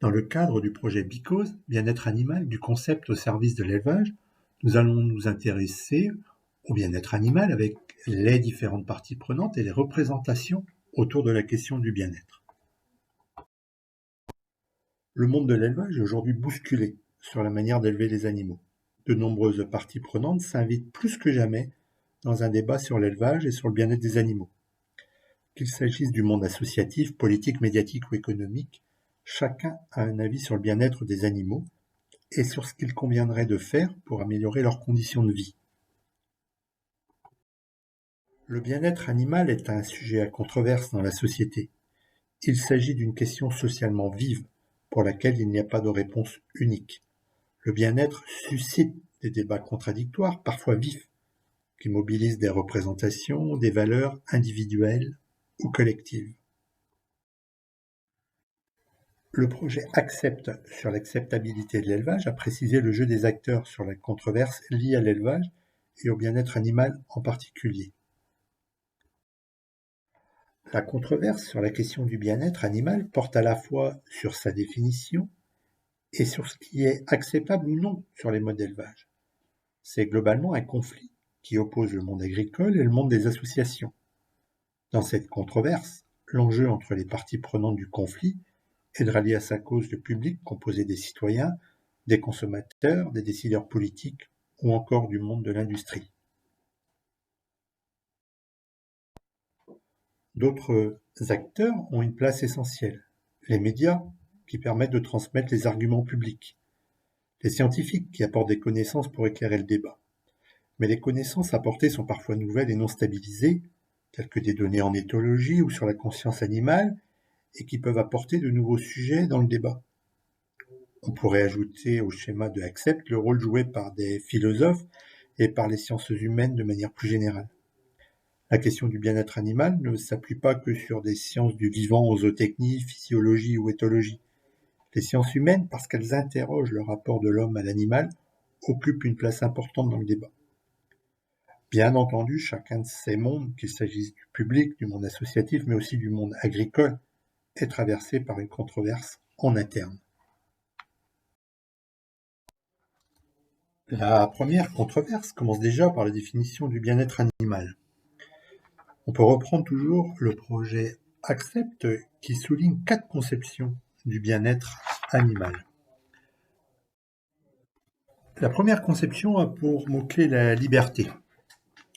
Dans le cadre du projet BICOS, bien-être animal, du concept au service de l'élevage, nous allons nous intéresser au bien-être animal avec les différentes parties prenantes et les représentations autour de la question du bien-être. Le monde de l'élevage est aujourd'hui bousculé sur la manière d'élever les animaux. De nombreuses parties prenantes s'invitent plus que jamais dans un débat sur l'élevage et sur le bien-être des animaux. Qu'il s'agisse du monde associatif, politique, médiatique ou économique, chacun a un avis sur le bien-être des animaux et sur ce qu'il conviendrait de faire pour améliorer leurs conditions de vie. Le bien-être animal est un sujet à controverse dans la société. Il s'agit d'une question socialement vive pour laquelle il n'y a pas de réponse unique. Le bien-être suscite des débats contradictoires, parfois vifs, qui mobilisent des représentations, des valeurs individuelles ou collectives. Le projet Accept sur l'acceptabilité de l'élevage a précisé le jeu des acteurs sur la controverse liée à l'élevage et au bien-être animal en particulier. La controverse sur la question du bien-être animal porte à la fois sur sa définition et sur ce qui est acceptable ou non sur les modes d'élevage. C'est globalement un conflit qui oppose le monde agricole et le monde des associations. Dans cette controverse, l'enjeu entre les parties prenantes du conflit est de rallier à sa cause le public composé des citoyens, des consommateurs, des décideurs politiques ou encore du monde de l'industrie. D'autres acteurs ont une place essentielle. Les médias, qui permettent de transmettre les arguments publics. Les scientifiques, qui apportent des connaissances pour éclairer le débat. Mais les connaissances apportées sont parfois nouvelles et non stabilisées, telles que des données en éthologie ou sur la conscience animale, et qui peuvent apporter de nouveaux sujets dans le débat. On pourrait ajouter au schéma de Accept le rôle joué par des philosophes et par les sciences humaines de manière plus générale. La question du bien-être animal ne s'appuie pas que sur des sciences du vivant en zootechnie, physiologie ou éthologie. Les sciences humaines, parce qu'elles interrogent le rapport de l'homme à l'animal, occupent une place importante dans le débat. Bien entendu, chacun de ces mondes, qu'il s'agisse du public, du monde associatif, mais aussi du monde agricole, est traversé par une controverse en interne. La première controverse commence déjà par la définition du bien-être animal. On peut reprendre toujours le projet Accept qui souligne 4 conceptions du bien-être animal. La première conception a pour mot-clé la liberté.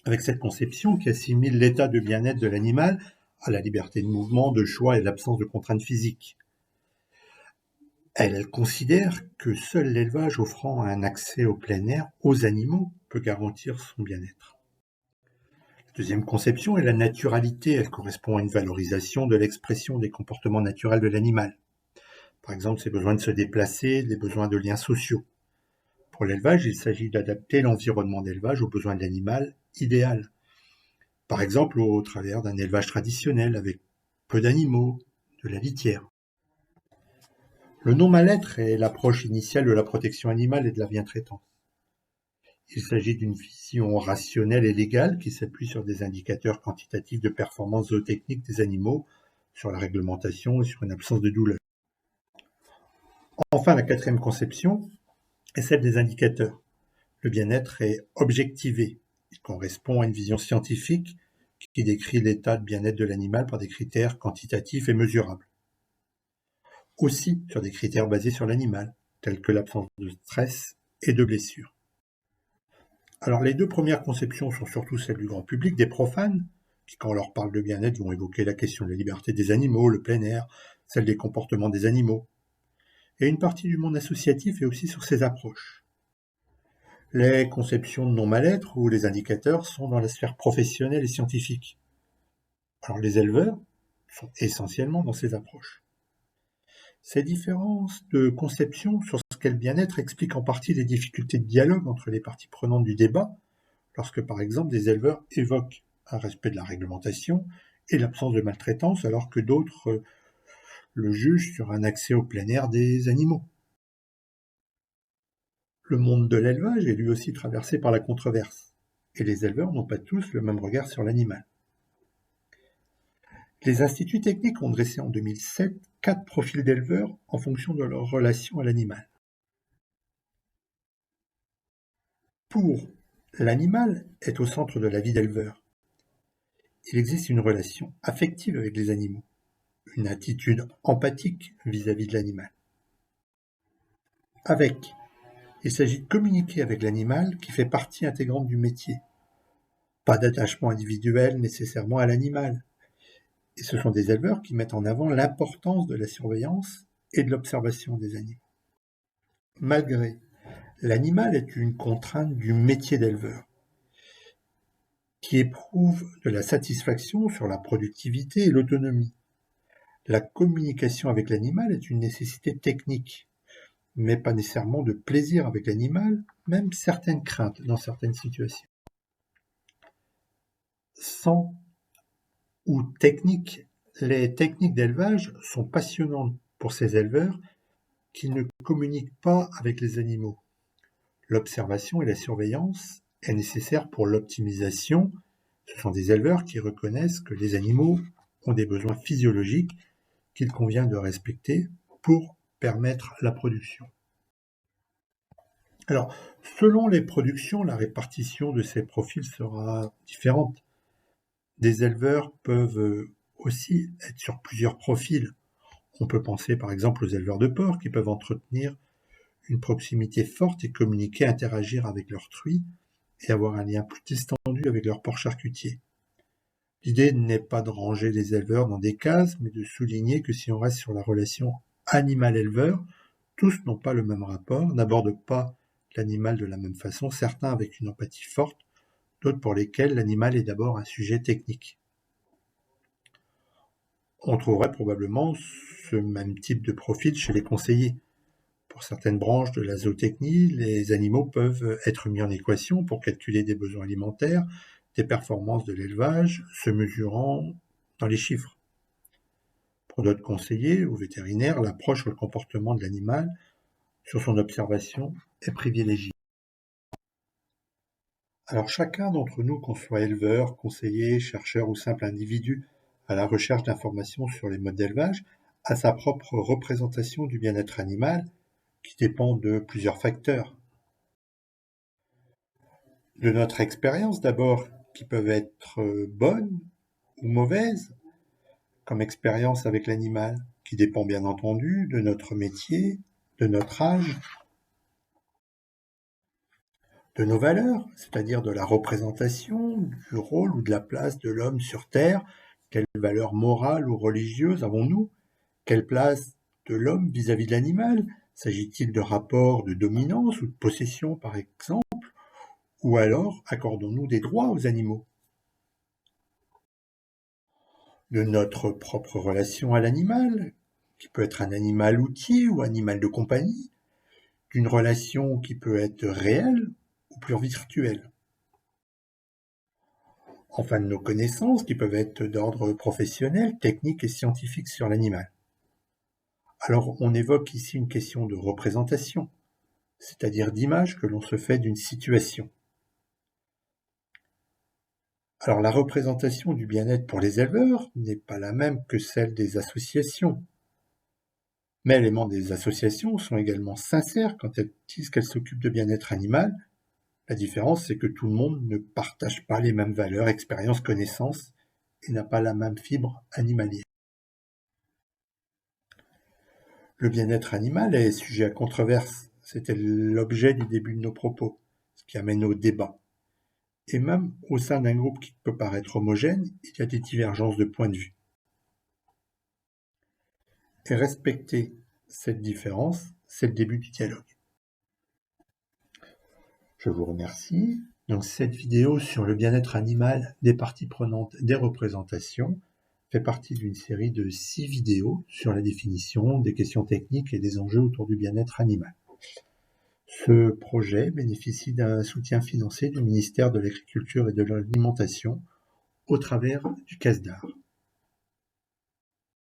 Avec cette conception qui assimile l'état de bien-être de l'animal à la liberté de mouvement, de choix et l'absence de contraintes physiques. Elle considère que seul l'élevage offrant un accès au plein air aux animaux peut garantir son bien-être. La deuxième conception est la naturalité. Elle correspond à une valorisation de l'expression des comportements naturels de l'animal. Par exemple, ses besoins de se déplacer, les besoins de liens sociaux. Pour l'élevage, il s'agit d'adapter l'environnement d'élevage aux besoins de l'animal idéal. Par exemple, au travers d'un élevage traditionnel avec peu d'animaux, de la litière. Le non-mal-être est l'approche initiale de la protection animale et de la bientraitance. Il s'agit d'une vision rationnelle et légale qui s'appuie sur des indicateurs quantitatifs de performance zootechnique des animaux, sur la réglementation et sur une absence de douleur. Enfin, la quatrième conception est celle des indicateurs. Le bien-être est objectivé. Il correspond à une vision scientifique qui décrit l'état de bien-être de l'animal par des critères quantitatifs et mesurables. Aussi sur des critères basés sur l'animal, tels que l'absence de stress et de blessures. Alors les deux premières conceptions sont surtout celles du grand public, des profanes, qui quand on leur parle de bien-être vont évoquer la question de la liberté des animaux, le plein air, celle des comportements des animaux. Et une partie du monde associatif est aussi sur ces approches. Les conceptions de non-mal-être ou les indicateurs sont dans la sphère professionnelle et scientifique. Alors les éleveurs sont essentiellement dans ces approches. Ces différences de conception sur ce qu'est le bien-être expliquent en partie les difficultés de dialogue entre les parties prenantes du débat, lorsque par exemple des éleveurs évoquent un respect de la réglementation et l'absence de maltraitance, alors que d'autres le jugent sur un accès au plein air des animaux. Le monde de l'élevage est lui aussi traversé par la controverse, et les éleveurs n'ont pas tous le même regard sur l'animal. Les instituts techniques ont dressé en 2007 4 profils d'éleveurs en fonction de leur relation à l'animal. Pour l'animal est au centre de la vie d'éleveur. Il existe une relation affective avec les animaux, une attitude empathique vis-à-vis de l'animal. Avec, il s'agit de communiquer avec l'animal qui fait partie intégrante du métier. Pas d'attachement individuel nécessairement à l'animal. Et ce sont des éleveurs qui mettent en avant l'importance de la surveillance et de l'observation des animaux. Malgré, l'animal est une contrainte du métier d'éleveur, qui éprouve de la satisfaction sur la productivité et l'autonomie. La communication avec l'animal est une nécessité technique, mais pas nécessairement de plaisir avec l'animal, même certaines craintes dans certaines situations. Sans ou technique, les techniques d'élevage sont passionnantes pour ces éleveurs qui ne communiquent pas avec les animaux. L'observation et la surveillance est nécessaire pour l'optimisation. Ce sont des éleveurs qui reconnaissent que les animaux ont des besoins physiologiques qu'il convient de respecter pour permettre la production. Alors, selon les productions, la répartition de ces profils sera différente. Des éleveurs peuvent aussi être sur plusieurs profils. On peut penser par exemple aux éleveurs de porcs qui peuvent entretenir une proximité forte et communiquer, interagir avec leurs truies et avoir un lien plus distendu avec leurs porcs charcutiers. L'idée n'est pas de ranger les éleveurs dans des cases, mais de souligner que si on reste sur la relation animal-éleveur, tous n'ont pas le même rapport, n'abordent pas l'animal de la même façon, certains avec une empathie forte, d'autres pour lesquels l'animal est d'abord un sujet technique. On trouverait probablement ce même type de profil chez les conseillers. Pour certaines branches de la zootechnie, les animaux peuvent être mis en équation pour calculer des besoins alimentaires, des performances de l'élevage, se mesurant dans les chiffres. Pour d'autres conseillers ou vétérinaires, l'approche sur le comportement de l'animal, sur son observation, est privilégiée. Alors chacun d'entre nous, qu'on soit éleveur, conseiller, chercheur ou simple individu à la recherche d'informations sur les modes d'élevage, a sa propre représentation du bien-être animal qui dépend de plusieurs facteurs. De notre expérience d'abord, qui peuvent être bonnes ou mauvaises, comme expérience avec l'animal, qui dépend bien entendu de notre métier, de notre âge, de nos valeurs, c'est-à-dire de la représentation, du rôle ou de la place de l'homme sur Terre. Quelles valeurs morales ou religieuses avons-nous? Quelle place de l'homme vis-à-vis de l'animal? S'agit-il de rapports de dominance ou de possession, par exemple? Ou alors accordons-nous des droits aux animaux? De notre propre relation à l'animal, qui peut être un animal outil ou animal de compagnie, d'une relation qui peut être réelle ou plus virtuelle. Enfin, de nos connaissances qui peuvent être d'ordre professionnel, technique et scientifique sur l'animal. Alors, on évoque ici une question de représentation, c'est-à-dire d'image que l'on se fait d'une situation. Alors, la représentation du bien-être pour les éleveurs n'est pas la même que celle des associations. Mais les membres des associations sont également sincères quand elles disent qu'elles s'occupent de bien-être animal. La différence, c'est que tout le monde ne partage pas les mêmes valeurs, expériences, connaissances et n'a pas la même fibre animalière. Le bien-être animal est sujet à controverse. C'était l'objet du début de nos propos, ce qui amène au débat. Et même au sein d'un groupe qui peut paraître homogène, il y a des divergences de points de vue. Et respecter cette différence, c'est le début du dialogue. Je vous remercie. Donc cette vidéo sur le bien-être animal des parties prenantes des représentations fait partie d'une série de 6 vidéos sur la définition des questions techniques et des enjeux autour du bien-être animal. Ce projet bénéficie d'un soutien financier du ministère de l'Agriculture et de l'Alimentation au travers du CASDAR.